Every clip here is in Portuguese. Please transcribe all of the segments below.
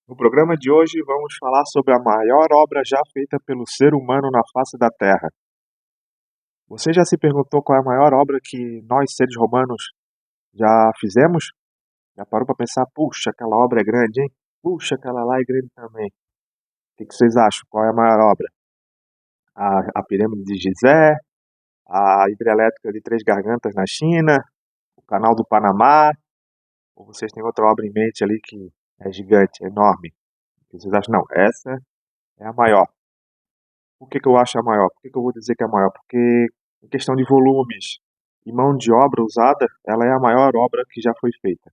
No programa de hoje vamos falar sobre a maior obra já feita pelo ser humano na face da Terra. Você já se perguntou qual é a maior obra que nós, seres humanos, já fizemos? Já parou para pensar, puxa, aquela obra é grande, hein? Puxa, aquela lá é grande também. O que vocês acham? Qual é a maior obra? A pirâmide de Gizé, a hidrelétrica de Três Gargantas na China, o canal do Panamá? Ou vocês têm outra obra em mente ali que é gigante, é enorme? O que vocês acham? Não, essa é a maior. Por que eu acho a maior? Por que eu vou dizer que é a maior? Porque em questão de volumes e mão de obra usada, ela é a maior obra que já foi feita.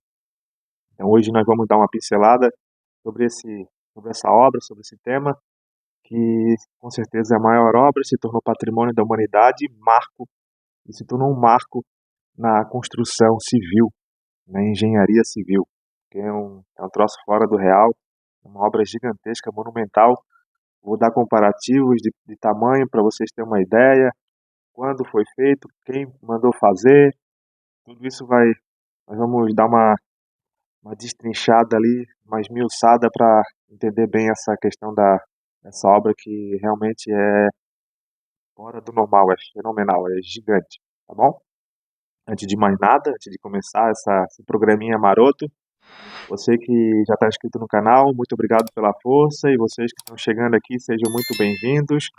Então hoje nós vamos dar uma pincelada sobre essa obra, sobre esse tema, que com certeza é a maior obra, se tornou patrimônio da humanidade, marco, e se tornou um marco na construção civil, na engenharia civil, que é um troço fora do real, uma obra gigantesca, monumental. Vou dar comparativos de tamanho para vocês terem uma ideia, quando foi feito, quem mandou fazer, tudo isso nós vamos dar uma destrinchada ali, uma esmiuçada para entender bem essa questão dessa obra que realmente é fora do normal, é fenomenal, é gigante, tá bom? Antes de mais nada, antes de começar esse programinha maroto, você que já está inscrito no canal, muito obrigado pela força, e vocês que estão chegando aqui, sejam muito bem-vindos.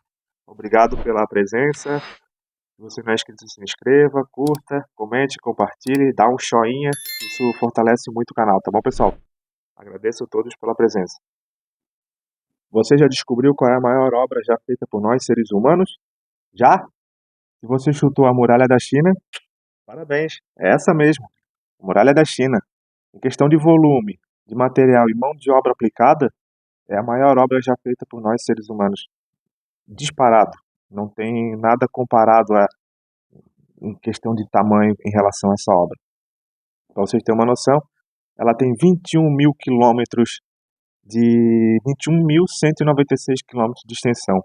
Obrigado pela presença. Se você não é inscrito, se inscreva, curta, comente, compartilhe, dá um joinha. Isso fortalece muito o canal, tá bom, pessoal? Agradeço a todos pela presença. Você já descobriu qual é a maior obra já feita por nós, seres humanos? Já? Se você chutou a muralha da China, parabéns. É essa mesmo, a muralha da China. Em questão de volume, de material e mão de obra aplicada, é a maior obra já feita por nós, seres humanos. Disparado. Não tem nada comparado em questão de tamanho em relação a essa obra. Para vocês terem uma noção, ela tem 21 mil quilômetros de 21.196 quilômetros de extensão.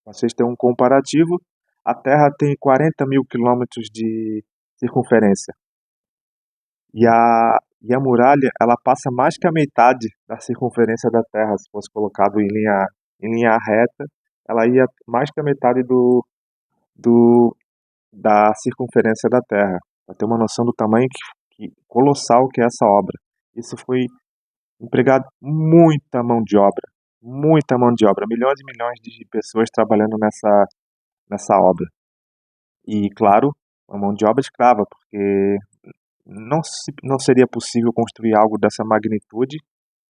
Para vocês terem um comparativo, a Terra tem 40 mil quilômetros de circunferência. E a muralha, ela passa mais que a metade da circunferência da Terra. Se fosse colocado em linha reta, ela ia mais que a metade do, da circunferência da Terra. Para ter uma noção do tamanho colossal que é essa obra. Isso foi empregado muita mão de obra, milhões e milhões de pessoas trabalhando nessa obra. E, claro, uma mão de obra escrava, porque não seria possível construir algo dessa magnitude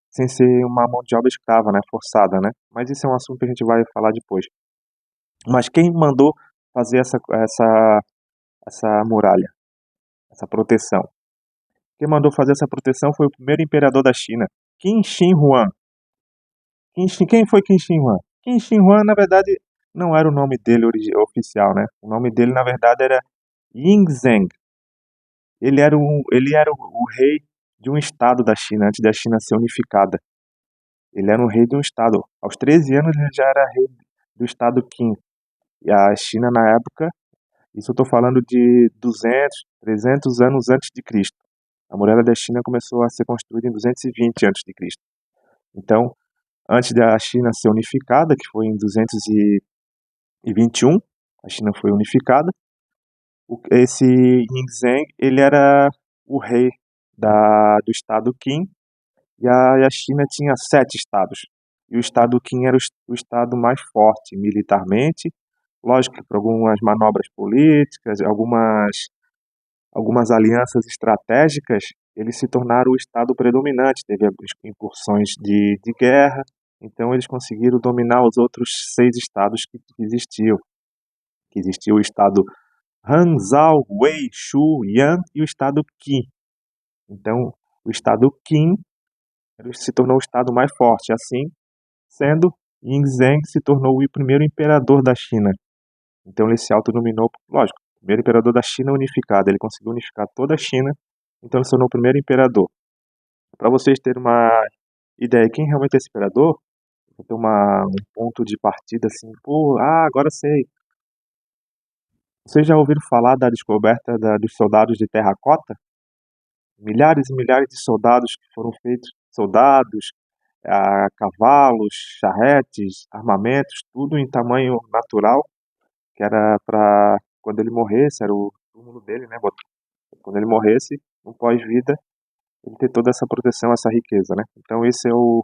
sem ser uma mão de obra escrava, né, forçada, né? Mas isso é um assunto que a gente vai falar depois. Mas quem mandou fazer essa muralha, essa proteção? Quem mandou fazer essa proteção foi o primeiro imperador da China, Qin Shi Huang. Quem foi Qin Shi Huang? Qin Shi Huang, na verdade, não era o nome dele oficial, né? O nome dele, na verdade, era Yingzheng. Ele era o rei de um estado da China, antes da China ser unificada. Ele era um rei de um estado. Aos 13 anos, ele já era rei do estado Qin. E a China, na época, isso eu estou falando de 200, 300 anos antes de Cristo. A muralha da China começou a ser construída em 220 antes de Cristo. Então, antes da China ser unificada, que foi em 221, a China foi unificada. Esse Yingzheng, ele era o rei do estado Qin, e a China tinha 7 estados. E o estado Qin era o estado mais forte militarmente, lógico que por algumas manobras políticas, algumas alianças estratégicas, eles se tornaram o estado predominante, teve incursões de guerra, então eles conseguiram dominar os outros 6 estados que existiam. Que existia o estado Hanzhou, Wei, Shu, Yan e o estado Qi. Então, o estado Qin se tornou o estado mais forte, assim sendo, Yingzheng se tornou o primeiro imperador da China. Então ele se autonominou, lógico, primeiro imperador da China unificada. Ele conseguiu unificar toda a China, então ele se tornou o primeiro imperador. Para vocês terem uma ideia de quem realmente é esse imperador, vou ter um ponto de partida assim, agora sei. Vocês já ouviram falar da descoberta dos soldados de terracota? Milhares e milhares de soldados que foram feitos, soldados, cavalos, charretes, armamentos, tudo em tamanho natural, que era para quando ele morresse, era o túmulo dele, né? Quando ele morresse, no pós-vida, ele ter toda essa proteção, essa riqueza, né? Então esse é o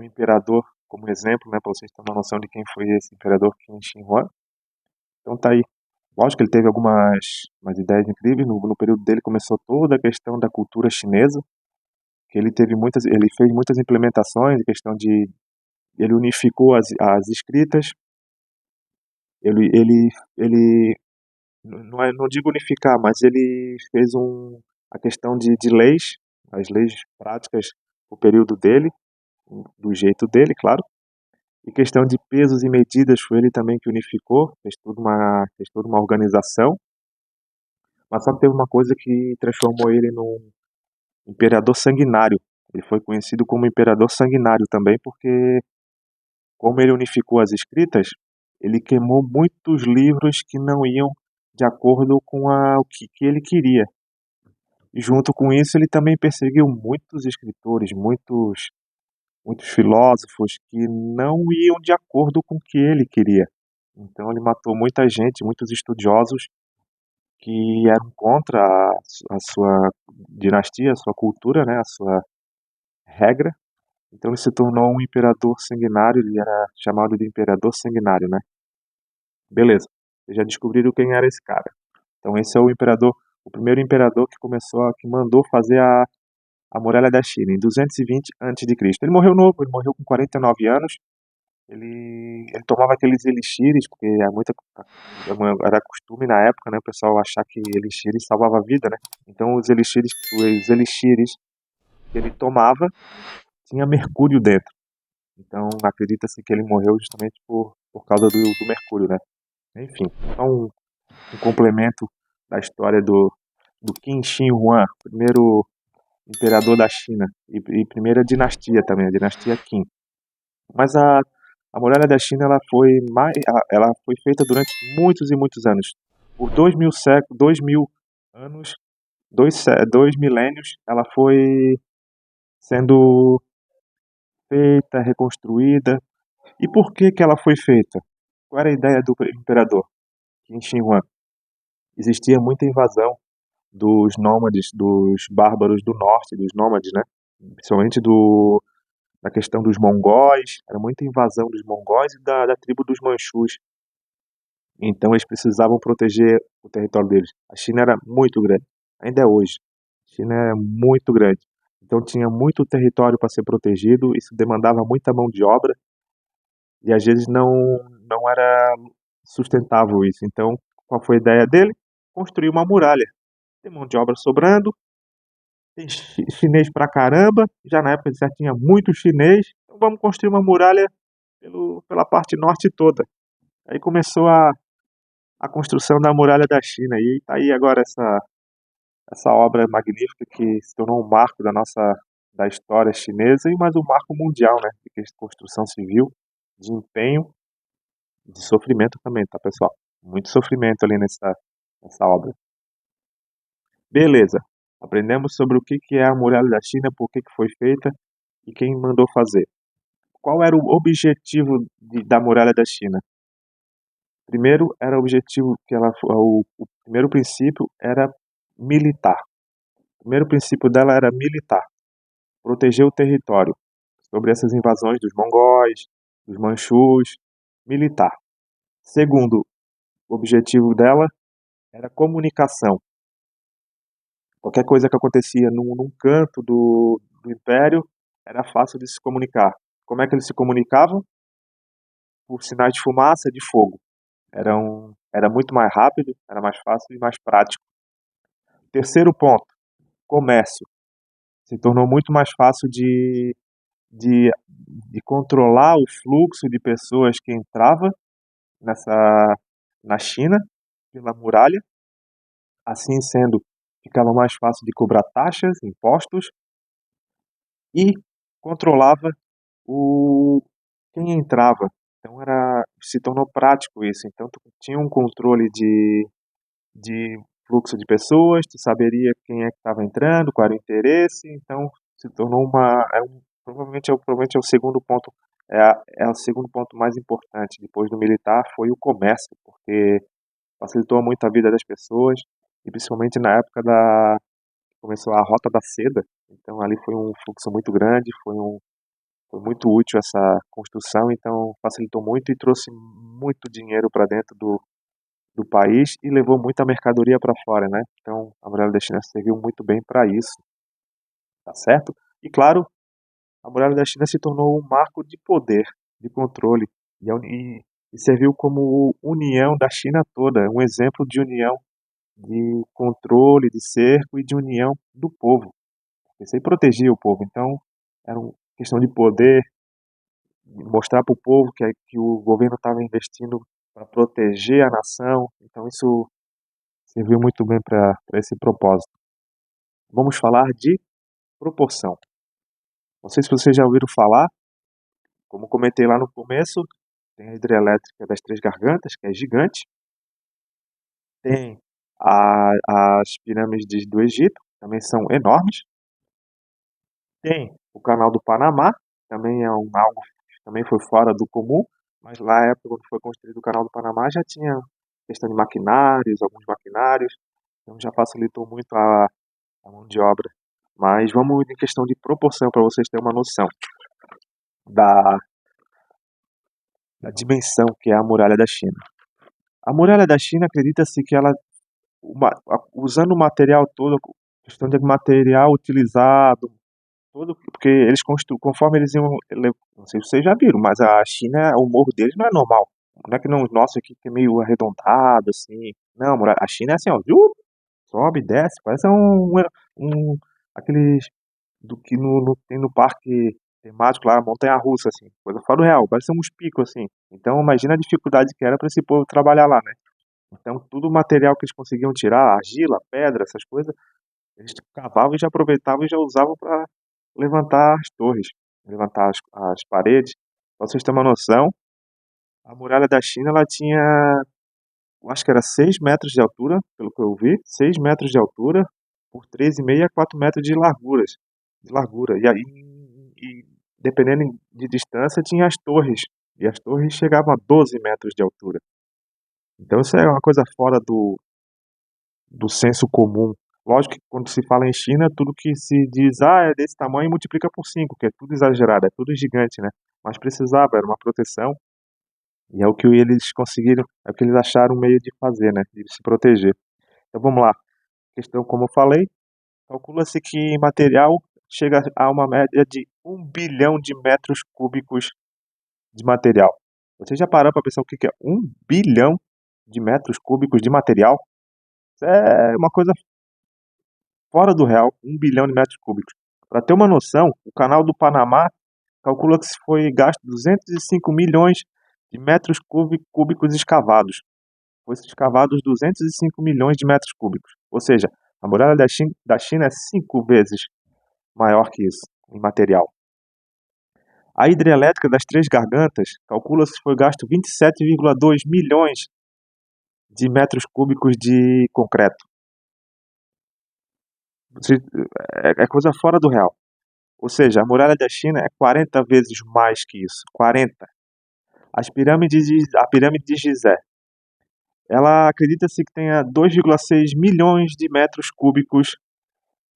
imperador, como exemplo, né? Para vocês terem uma noção de quem foi esse imperador Qin Shi Huang. Então tá aí. Lógico que ele teve algumas umas ideias incríveis. No período dele começou toda a questão da cultura chinesa, que ele fez muitas implementações, questão de ele unificou as escritas, ele não digo unificar, mas ele fez a questão de leis, as leis práticas o período dele, do jeito dele, claro. E questão de pesos e medidas foi ele também que unificou, fez toda uma organização. Mas só que teve uma coisa que transformou ele num imperador sanguinário. Ele foi conhecido como imperador sanguinário também, porque como ele unificou as escritas, ele queimou muitos livros que não iam de acordo com o que ele queria. E junto com isso, ele também perseguiu muitos escritores, muitos filósofos que não iam de acordo com o que ele queria. Então ele matou muita gente, muitos estudiosos que eram contra a sua dinastia, a sua cultura, né, a sua regra. Então ele se tornou um imperador sanguinário, ele era chamado de imperador sanguinário, né? Beleza, vocês já descobriram quem era esse cara. Então esse é o imperador, o primeiro imperador que que mandou fazer a muralha da China, em 220 a.C. Ele morreu novo, ele morreu com 49 anos. Ele tomava aqueles elixires, porque era costume na época, né, o pessoal achar que elixires salvava a vida, né? Então os elixires que ele tomava tinha mercúrio dentro. Então acredita-se que ele morreu justamente por causa do mercúrio, né? Enfim, só um complemento da história do Qin Shi Huang, primeiro imperador da China e primeira dinastia também, a dinastia Qin. Mas a muralha da China ela foi feita durante muitos e muitos anos. Por 2.000 anos, dois milênios, ela foi sendo feita, reconstruída. E por que que ela foi feita? Qual era a ideia do imperador Qin Shi Huang? Existia muita invasão dos nômades, dos bárbaros do norte, dos nômades, né? Principalmente da questão dos mongóis, era muita invasão dos mongóis e da tribo dos manchus. Então eles precisavam proteger o território deles. A China era muito grande, ainda é hoje. A China é muito grande. Então tinha muito território para ser protegido, isso demandava muita mão de obra e às vezes não era sustentável isso. Então, qual foi a ideia dele? Construir uma muralha. Tem mão de obra sobrando, tem chinês pra caramba, já na época já tinha muito chinês, então vamos construir uma muralha pela parte norte toda. Aí começou a construção da muralha da China, e tá aí agora essa obra magnífica que se tornou um marco da história chinesa e mais um marco mundial, né? De construção civil, de empenho, de sofrimento também, tá, pessoal? Muito sofrimento ali nessa obra. Beleza. Aprendemos sobre o que é a muralha da China, por que foi feita e quem mandou fazer. Qual era o objetivo da muralha da China? Primeiro era o objetivo o primeiro princípio era militar. O primeiro princípio dela era militar, proteger o território sobre essas invasões dos mongóis, dos manchus, militar. Segundo objetivo dela era comunicação. Qualquer coisa que acontecia num canto do império era fácil de se comunicar. Como é que eles se comunicavam? Por sinais de fumaça e de fogo. Era muito mais rápido, era mais fácil e mais prático. Terceiro ponto, comércio. Se tornou muito mais fácil de, de controlar o fluxo de pessoas que entrava na China, pela muralha. Assim sendo, ficava mais fácil de cobrar taxas, impostos e controlava o quem entrava. Então se tornou prático isso. Então tu tinha um controle de fluxo de pessoas, tu saberia quem é que estava entrando, qual era o interesse, então se tornou provavelmente é o segundo ponto, é o segundo ponto mais importante depois do militar foi o comércio, porque facilitou muito a vida das pessoas e principalmente na época da começou a Rota da Seda, então ali foi um fluxo muito grande, foi muito útil essa construção, então facilitou muito e trouxe muito dinheiro para dentro do país e levou muita mercadoria para fora, né? Então a muralha da China serviu muito bem para isso, tá certo? E claro, a muralha da China se tornou um marco de poder, de controle e serviu como união da China toda, um exemplo de união, de controle, de cerco e de união do povo. Isso aí protegia o povo. Então, era uma questão de poder, mostrar para o povo que o governo estava investindo para proteger a nação. Então, isso serviu muito bem para esse propósito. Vamos falar de proporção. Não sei se vocês já ouviram falar, como comentei lá no começo, tem a hidrelétrica das Três Gargantas, que é gigante. Tem as pirâmides do Egito, também são enormes. Tem o Canal do Panamá, também é algo que também foi fora do comum, mas lá na época quando foi construído o Canal do Panamá já tinha questão de maquinários, alguns maquinários, então já facilitou muito a mão de obra. Mas vamos em questão de proporção para vocês terem uma noção da, da dimensão que é a muralha da China. A muralha da China acredita-se que ela, usando o material todo, questão de material utilizado, todo, porque eles construíram, conforme eles iam, não sei se vocês já viram, mas a China, o morro deles não é normal. Não é que não, nosso aqui que é meio arredondado, assim. Não, a China é assim, ó, sobe, desce, parece aqueles do que tem no parque temático lá, montanha-russa, assim, coisa fora do real, parece uns picos, assim. Então, imagina a dificuldade que era para esse povo trabalhar lá, né? Então, tudo o material que eles conseguiam tirar, argila, pedra, essas coisas, eles cavavam e já aproveitavam e já usavam para levantar as torres, levantar as paredes. Pra vocês terem uma noção, a muralha da China ela tinha, eu acho que era 6 metros de altura, pelo que eu vi, 6 metros de altura por 3,5 a 4 metros de largura. E dependendo de distância, tinha as torres. E as torres chegavam a 12 metros de altura. Então isso é uma coisa fora do senso comum. Lógico que quando se fala em China, tudo que se diz, é desse tamanho, multiplica por 5, que é tudo exagerado, é tudo gigante, né? Mas precisava, era uma proteção, e é o que eles conseguiram, é o que eles acharam um meio de fazer, né? De se proteger. Então vamos lá. Questão, como eu falei, calcula-se que material chega a uma média de 1 bilhão de metros cúbicos de material. Você já parou para pensar o que é 1 bilhão de metros cúbicos de material? Isso é uma coisa fora do real, 1 bilhão de metros cúbicos. Para ter uma noção, o canal do Panamá calcula que se foi gasto 205 milhões de metros cúbicos escavados. Foi escavados 205 milhões de metros cúbicos. Ou seja, a muralha da China é 5 vezes maior que isso em material. A hidrelétrica das Três Gargantas calcula-se que foi gasto 27,2 milhões de metros cúbicos de concreto. É coisa fora do real. Ou seja, a muralha da China é 40 vezes mais que isso. 40. A pirâmide de Gizé. Ela acredita-se que tenha 2,6 milhões de metros cúbicos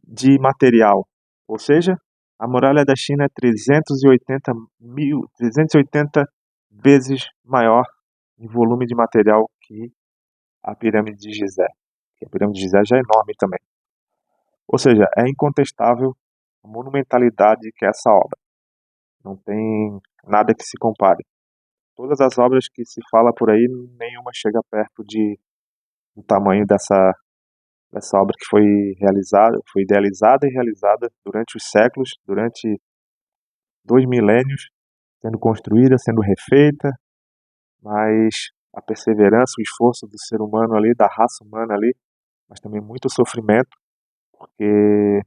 de material. Ou seja, a muralha da China é 380 vezes maior em volume de material que a pirâmide de Gizé. A pirâmide de Gizé já é enorme também. Ou seja, é incontestável a monumentalidade que é essa obra. Não tem nada que se compare. Todas as obras que se fala por aí, nenhuma chega perto do tamanho dessa obra que foi realizada, foi idealizada e realizada durante os séculos, durante 2 milênios, sendo construída, sendo refeita, mas a perseverança, o esforço do ser humano ali, da raça humana ali, mas também muito sofrimento, porque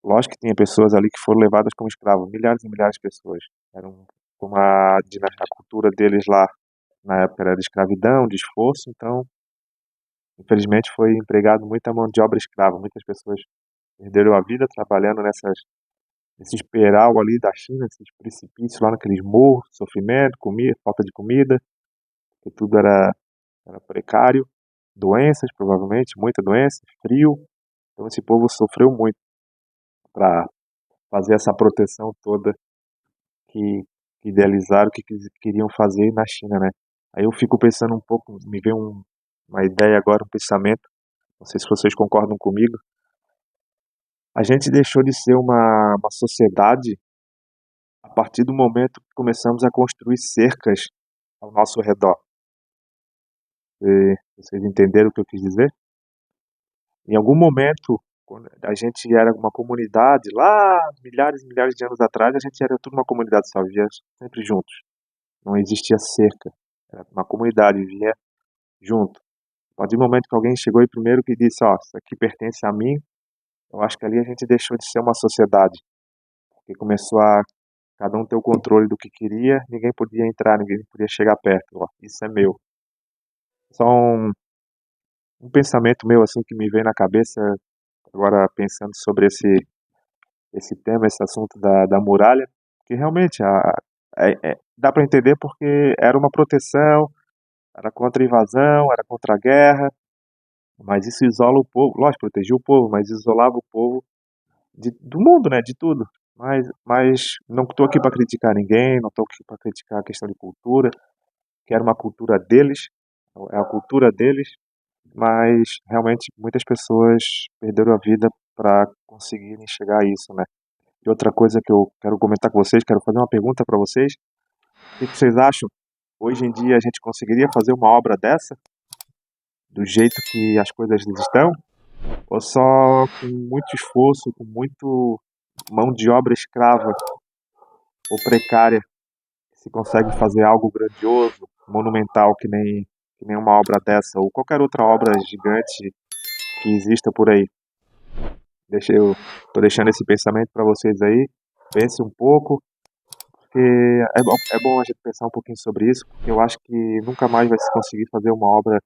lógico que tinha pessoas ali que foram levadas como escravos, milhares e milhares de pessoas. Eram como a cultura deles lá na época era de escravidão, de esforço, então infelizmente foi empregado muita mão de obra escrava, muitas pessoas perderam a vida trabalhando esse espiral ali da China, esses precipícios lá naqueles morros, sofrimento, comida, falta de comida, que tudo era precário, doenças, provavelmente, muita doença, frio. Então esse povo sofreu muito para fazer essa proteção toda que, que idealizaram, queriam fazer na China, né? Aí eu fico pensando um pouco, me veio uma ideia agora, um pensamento, não sei se vocês concordam comigo. A gente deixou de ser uma sociedade a partir do momento que começamos a construir cercas ao nosso redor. Vocês entenderam o que eu quis dizer? Em algum momento, quando a gente era uma comunidade, lá milhares e milhares de anos atrás, a gente era tudo uma comunidade só, vivia sempre juntos. Não existia cerca. Era uma comunidade, vivia junto. A partir do momento que alguém chegou e primeiro que disse, ó, isso aqui pertence a mim, eu acho que ali a gente deixou de ser uma sociedade. Porque começou a cada um ter o controle do que queria, ninguém podia entrar, ninguém podia chegar perto. Ó, isso é meu. Só um pensamento meu assim que me vem na cabeça agora pensando sobre esse tema, esse assunto da muralha, que realmente dá para entender porque era uma proteção, era contra a invasão, era contra a guerra, mas isso isola o povo, lógico, protegia o povo, mas isolava o povo do mundo, né, de tudo. Mas não estou aqui para criticar ninguém, não estou aqui para criticar a questão de cultura, que era uma cultura deles, é a cultura deles, mas realmente muitas pessoas perderam a vida para conseguirem chegar a isso, né? E outra coisa que eu quero comentar com vocês, quero fazer uma pergunta para vocês. O que vocês acham? Hoje em dia a gente conseguiria fazer uma obra dessa, do jeito que as coisas estão? Ou só com muito esforço, com muito mão de obra escrava ou precária, se consegue fazer algo grandioso, monumental, que nem uma obra dessa, ou qualquer outra obra gigante que exista por aí? Tô deixando esse pensamento para vocês aí. Pense um pouco, porque é bom a gente pensar um pouquinho sobre isso, porque eu acho que nunca mais vai se conseguir fazer uma obra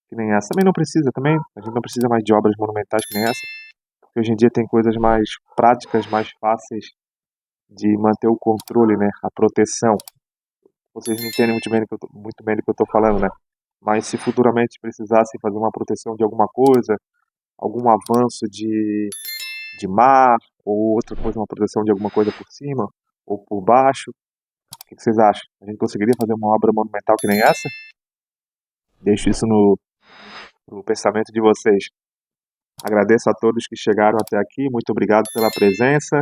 que nem essa. Também não precisa, também, a gente não precisa mais de obras monumentais que nem essa, porque hoje em dia tem coisas mais práticas, mais fáceis de manter o controle, né, a proteção. Vocês me entendem muito bem do que eu tô falando, né? Mas se futuramente precisasse fazer uma proteção de alguma coisa, algum avanço de mar, ou outra coisa, uma proteção de alguma coisa por cima ou por baixo, o que vocês acham? A gente conseguiria fazer uma obra monumental que nem essa? Deixo isso no pensamento de vocês. Agradeço a todos que chegaram até aqui, muito obrigado pela presença.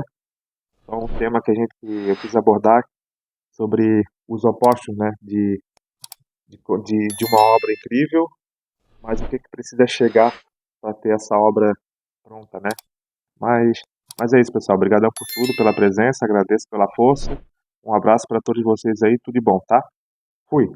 É um tema que eu quis abordar sobre os opostos, né, de uma obra incrível, mas o que precisa chegar para ter essa obra pronta, né? Mas, mas é isso, pessoal. Obrigadão por tudo, pela presença, agradeço pela força. Um abraço para todos vocês aí, tudo de bom, tá? Fui.